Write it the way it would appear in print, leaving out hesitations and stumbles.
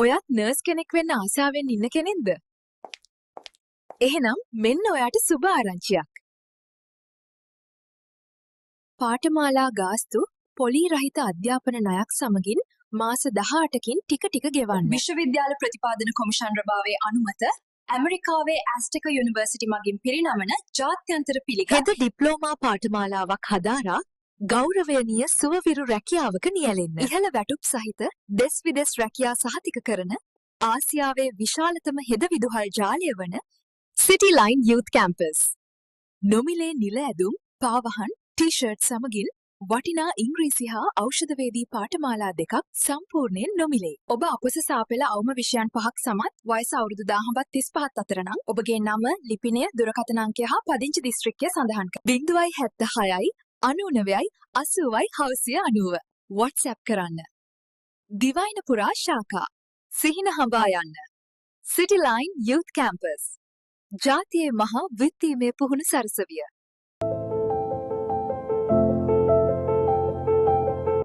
ඔයත් නර්ස් කෙනෙක් වෙන්න ආසාවෙන් ඉන්න කෙනෙක්ද? එහෙනම් මෙන්න ඔයාට සුබ ආරංචියක්. පාඨමාලා ගාස්තු පොලී රහිත අධ්‍යාපන ණයක් සමගින් මාස 18කින් ටික ගෙවන්න. විශ්වවිද්‍යාල ප්‍රතිපාදන කොමිෂන් රභාවේ අනුමත ඇමරිකාවේ ඇස්ටක යුනිවර්සිටි මගින් පිරිනමන ජාත්‍යන්තර පිළිගත් හෙද ඩිප්ලෝමා පාඨමාලාවක් හදාරා ගෞරවනීය සුවවිරු රැකියාවක නියැලෙන්න. ඉහළ වැටුප් සහිත දෙස් විදෙස් රැකියා සහතික කරන ආසියාවේ විශාලතම හෙද විදුහල් ජාලය වන සිටි ලයින් යූත් කැම්පස්. නොමිලේ නිල ඇඳුම්, පාවහන්, ටී-ෂර්ට් සමගින් වටිනා ඉංග්‍රීසි හා ඖෂධවේදී පාඨමාලා දෙකක් සම්පූර්ණයෙන් නොමිලේ. ඔබ අපොස සාපෙළ අවම විෂයන් 5ක් සමත් වයස අවුරුදු 10වත් 35ත් අතර නම් ඔබගේ නම, ලිපිනය, දුරකථන අංකය හා පදිංචි දිස්ත්‍රික්කය සඳහන් කර 076යි 99යි 80යි 990 WhatsApp කරන්න. දිවයිනපුරා ශාඛා සිහින හඹා යන්න. සිටි ලයින් යූත් කැම්පස්. ජාතියේ මහා විත්තිමය පුහුණු සරසවිය.